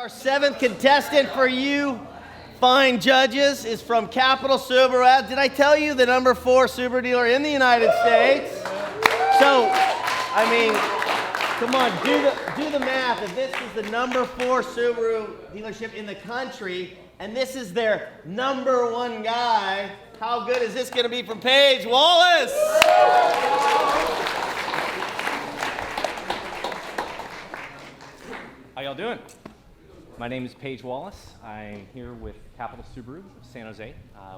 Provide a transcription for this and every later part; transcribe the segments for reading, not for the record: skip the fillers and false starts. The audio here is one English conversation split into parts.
Our seventh contestant for you fine judges is from Capital Subaru. Did I tell you the number 4 Subaru dealer in the United States? So, I mean, come on, do the math. If this is the number 4 Subaru dealership in the country, and this is their number 1 guy, how good is this going to be from Paige Wallace? How y'all doing? My name is Paige Wallace. I'm here with Capital Subaru of San Jose.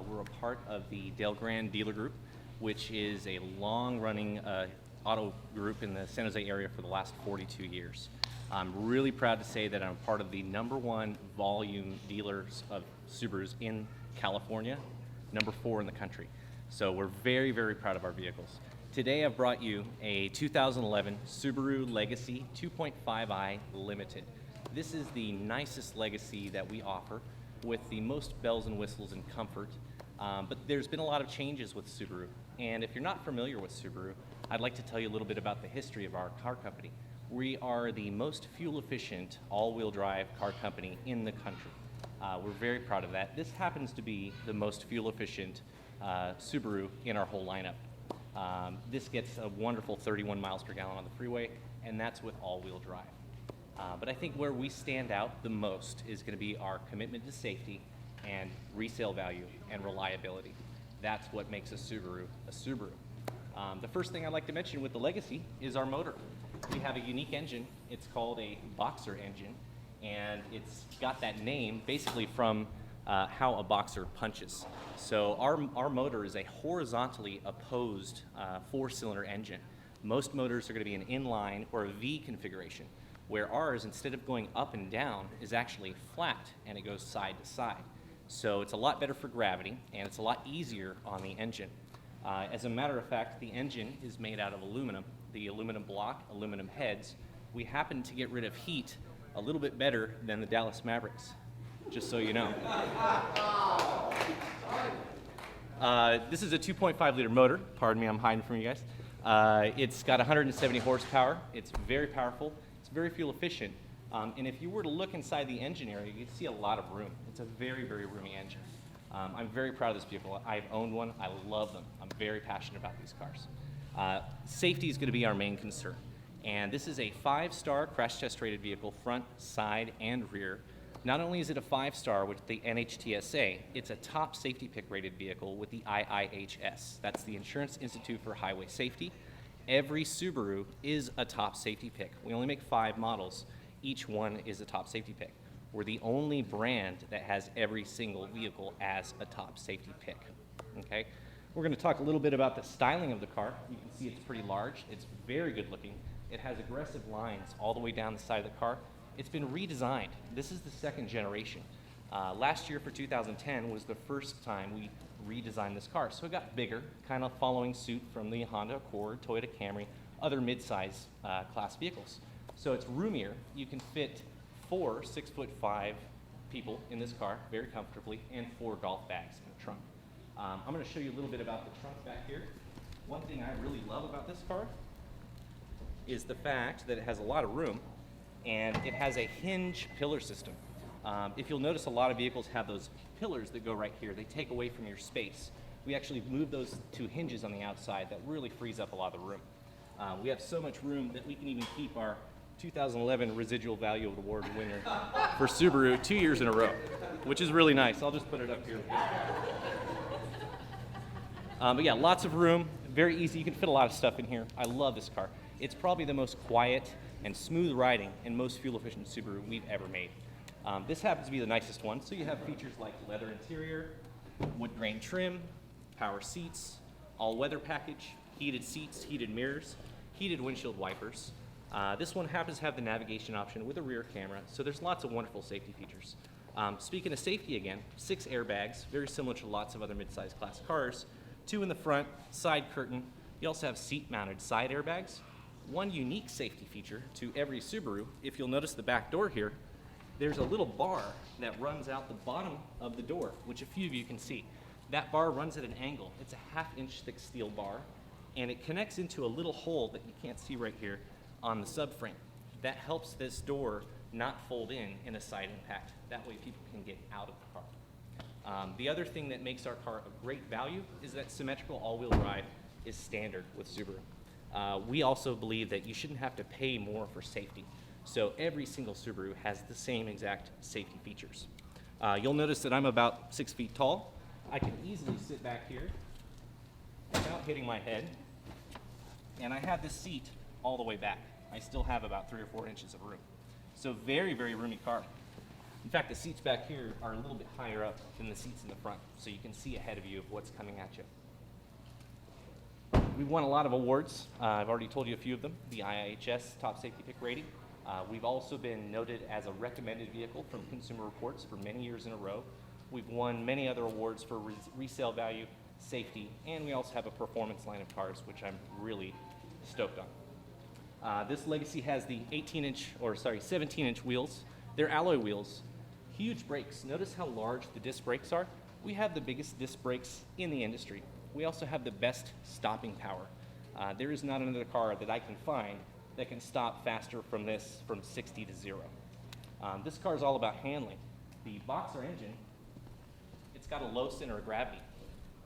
We're a part of the Dale Grand Dealer Group, which is a long-running auto group in the San Jose area for the last 42 years. I'm really proud to say that I'm part of the number 1 volume dealers of Subarus in California, number 4 in the country. So we're very, very proud of our vehicles. Today I've brought you a 2011 Subaru Legacy 2.5i Limited. This is the nicest Legacy that we offer with the most bells and whistles and comfort. But there's been a lot of changes with Subaru. And if you're not familiar with Subaru, I'd like to tell you a little bit about the history of our car company. We are the most fuel-efficient all-wheel drive car company in the country. We're very proud of that. This happens to be the most fuel-efficient Subaru in our whole lineup. This gets a wonderful 31 miles per gallon on the freeway, and that's with all-wheel drive. But I think where we stand out the most is going to be our commitment to safety and resale value and reliability. That's what makes a Subaru a Subaru. The first thing I'd like to mention with the Legacy is our motor. We have a unique engine. It's called a boxer engine, and it's got that name basically from how a boxer punches. So our motor is a horizontally opposed 4-cylinder engine. Most motors are going to be an inline or a V configuration, where ours, instead of going up and down, is actually flat and it goes side to side. So it's a lot better for gravity and it's a lot easier on the engine. As a matter of fact, the engine is made out of aluminum, the aluminum block, aluminum heads. We happen to get rid of heat a little bit better than the Dallas Mavericks, just so you know. This is a 2.5 liter motor. Pardon me, I'm hiding from you guys. It's got 170 horsepower. It's very powerful. It's very fuel efficient. And if you were to look inside the engine area, you'd see a lot of room. It's a very, very roomy engine. I'm very proud of this vehicle. I've owned one. I love them. I'm very passionate about these cars. Safety is going to be our main concern. And this is a 5-star crash test rated vehicle, front, side, and rear. Not only is it a 5-star with the NHTSA, it's a top safety pick rated vehicle with the IIHS. That's the Insurance Institute for Highway Safety. Every Subaru is a top safety pick. We only make 5 models. Each one is a top safety pick. We're the only brand that has every single vehicle as a top safety pick. Okay? We're going to talk a little bit about the styling of the car. You can see it's pretty large. It's very good looking. It has aggressive lines all the way down the side of the car. It's been redesigned. This is the 2nd generation. Last year for 2010 was the first time we redesigned this car. So it got bigger, kind of following suit from the Honda Accord, Toyota Camry, other mid-size class vehicles. So it's roomier. You can fit 4 6'5" people in this car very comfortably, and 4 golf bags in the trunk. I'm going to show you a little bit about the trunk back here. One thing I really love about this car is the fact that it has a lot of room, and it has a hinge pillar system. If you'll notice, a lot of vehicles have those pillars that go right here. They take away from your space. We actually move those 2 hinges on the outside that really frees up a lot of the room. We have so much room that we can even keep our 2011 Residual Value Award winner for Subaru 2 years in a row, which is really nice. I'll just put it up here. But yeah, lots of room, very easy. You can fit a lot of stuff in here. I love this car. It's probably the most quiet and smooth riding and most fuel efficient Subaru we've ever made. This happens to be the nicest one. So you have features like leather interior, wood grain trim, power seats, all-weather package, heated seats, heated mirrors, heated windshield wipers. This one happens to have the navigation option with a rear camera, so there's lots of wonderful safety features. Speaking of safety again, 6 airbags, very similar to lots of other mid-size class cars. 2 in the front, side curtain. You also have seat-mounted side airbags. One unique safety feature to every Subaru, if you'll notice the back door here, there's a little bar that runs out the bottom of the door, which a few of you can see. That bar runs at an angle. It's a 1/2 inch thick steel bar, and it connects into a little hole that you can't see right here on the subframe. That helps this door not fold in a side impact. That way people can get out of the car. The other thing that makes our car a great value is that symmetrical all-wheel drive is standard with Subaru. We also believe that you shouldn't have to pay more for safety. So every single Subaru has the same exact safety features. You'll notice that I'm about 6 feet tall. I can easily sit back here without hitting my head. And I have this seat all the way back. I still have about 3 or 4 inches of room. So very, very roomy car. In fact, the seats back here are a little bit higher up than the seats in the front, so you can see ahead of you of what's coming at you. We've won a lot of awards. I've already told you a few of them. The IIHS Top Safety Pick rating. We've also been noted as a recommended vehicle from Consumer Reports for many years in a row. We've won many other awards for resale value, safety, and we also have a performance line of cars, which I'm really stoked on. This Legacy has the 17-inch wheels. They're alloy wheels. Huge brakes. Notice how large the disc brakes are. We have the biggest disc brakes in the industry. We also have the best stopping power. There is not another car that I can find that can stop faster from 60 to 0. This car is all about handling. The Boxer engine, it's got a low center of gravity.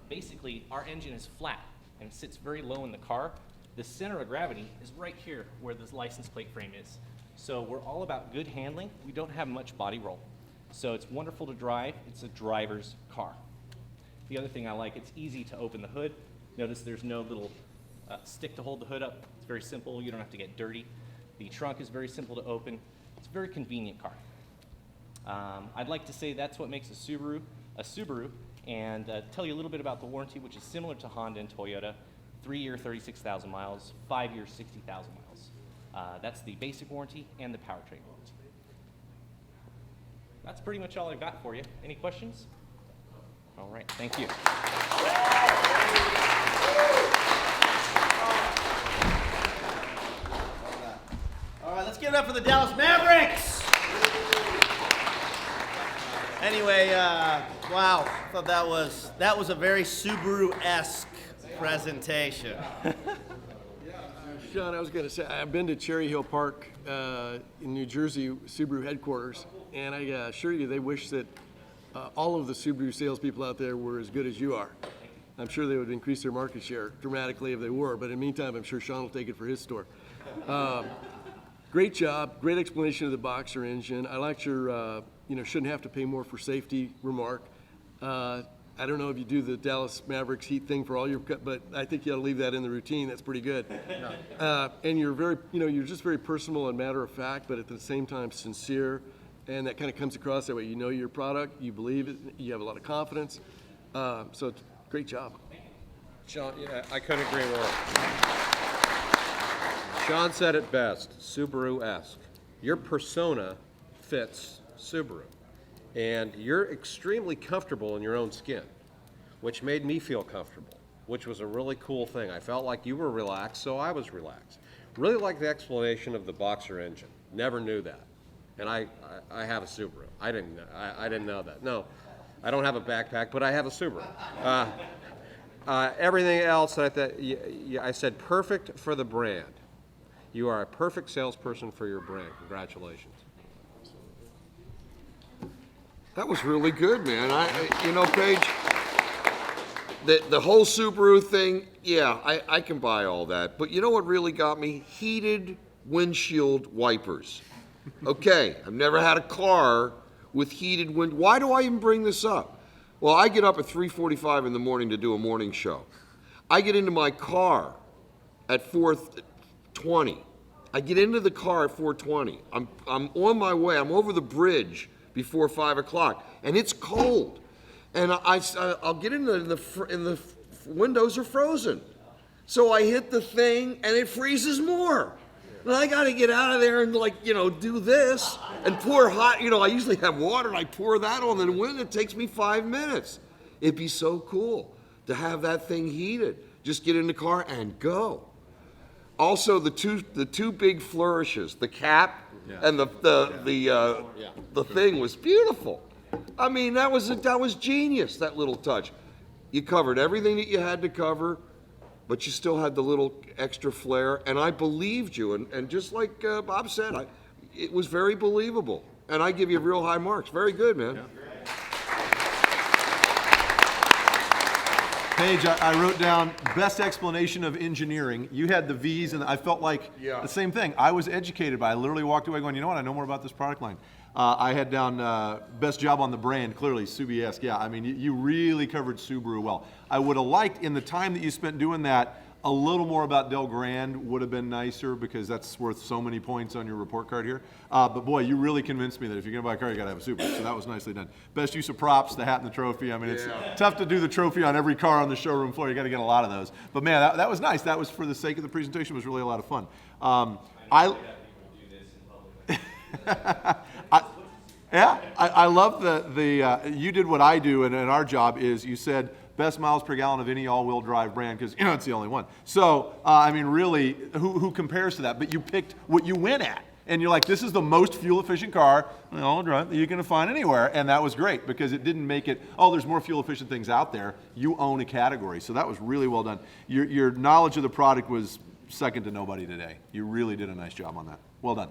Basically, our engine is flat and sits very low in the car. The center of gravity is right here where this license plate frame is. So we're all about good handling. We don't have much body roll. So it's wonderful to drive. It's a driver's car. The other thing I like, it's easy to open the hood. Notice there's no little stick to hold the hood up. It's very simple. You don't have to get dirty. The trunk is very simple to open. It's a very convenient car. I'd like to say that's what makes a Subaru, and tell you a little bit about the warranty, which is similar to Honda and Toyota. 3-year, 36,000 miles, 5-year, 60,000 miles. That's the basic warranty and the powertrain warranty. That's pretty much all I've got for you. Any questions? All right, thank you. All right, let's give it up for the Dallas Mavericks. Anyway, wow, I thought that was a very Subaru-esque presentation. Sean, I was going to say, I've been to Cherry Hill Park in New Jersey, Subaru headquarters, and I assure you they wish that all of the Subaru salespeople out there were as good as you are. I'm sure they would increase their market share dramatically if they were, but in the meantime, I'm sure Sean will take it for his store. Great job, great explanation of the Boxer engine. I liked your, shouldn't have to pay more for safety remark. I don't know if you do the Dallas Mavericks heat thing for all your, but I think you ought to leave that in the routine. That's pretty good. And you're very, you're just very personal and matter of fact, but at the same time sincere. And that kind of comes across that way. You know your product, you believe it, you have a lot of confidence. So it's great job. Sean, yeah, I couldn't agree more. Sean said it best, Subaru-esque. Your persona fits Subaru. And you're extremely comfortable in your own skin, which made me feel comfortable, which was a really cool thing. I felt like you were relaxed, so I was relaxed. Really like the explanation of the Boxer engine. Never knew that. And I have a Subaru. I didn't know that. No, I don't have a backpack, but I have a Subaru. Everything else, I said perfect for the brand. You are a perfect salesperson for your brand. Congratulations. That was really good, man. Paige, the whole Subaru thing, yeah, I can buy all that. But you know what really got me? Heated windshield wipers. Okay, I've never had a car with heated wind. Why do I even bring this up? Well, I get up at 3:45 in the morning to do a morning show. I get into my car at 4:20. I get into the car at 4:20. I'm on my way. I'm over the bridge before 5 o'clock, and it's cold. And I'll get in the windows are frozen. So I hit the thing, and it freezes more. And I got to get out of there and do this and pour hot. I usually have water, and I pour that on the window. It takes me 5 minutes. It'd be so cool to have that thing heated. Just get in the car and go. Also, the two big flourishes, the cap and the thing was beautiful. I mean, that was genius, that little touch. You covered everything that you had to cover, but you still had the little extra flair, and I believed you. And just like Bob said, it was very believable. And I give you real high marks. Very good, man. Paige, I wrote down best explanation of engineering. You had the V's, and I felt like the same thing. I was educated by it. I literally walked away going, you know what, I know more about this product line. I had down best job on the brand, clearly, Subi-esque. Yeah, I mean, you really covered Subaru well. I would have liked, in the time that you spent doing that, a little more about Del Grande would have been nicer, because that's worth so many points on your report card here. But boy, you really convinced me that if you're gonna buy a car, you gotta have a Subaru. So that was nicely done. Best use of props, the hat and the trophy. I mean, it's tough to do the trophy on every car on the showroom floor. You gotta get a lot of those. But man, that was nice. That was, for the sake of the presentation, was really a lot of fun. I love the you did what I do, and our job is, you said best miles per gallon of any all-wheel drive brand, because it's the only one. So I mean, really, who compares to that? But you picked what you win at, and you're like, this is the most fuel-efficient car all drive that you can find anywhere, and that was great, because it didn't make it, oh, there's more fuel-efficient things out there. You own a category, so that was really well done. Your knowledge of the product was second to nobody today. You really did a nice job on that. Well done.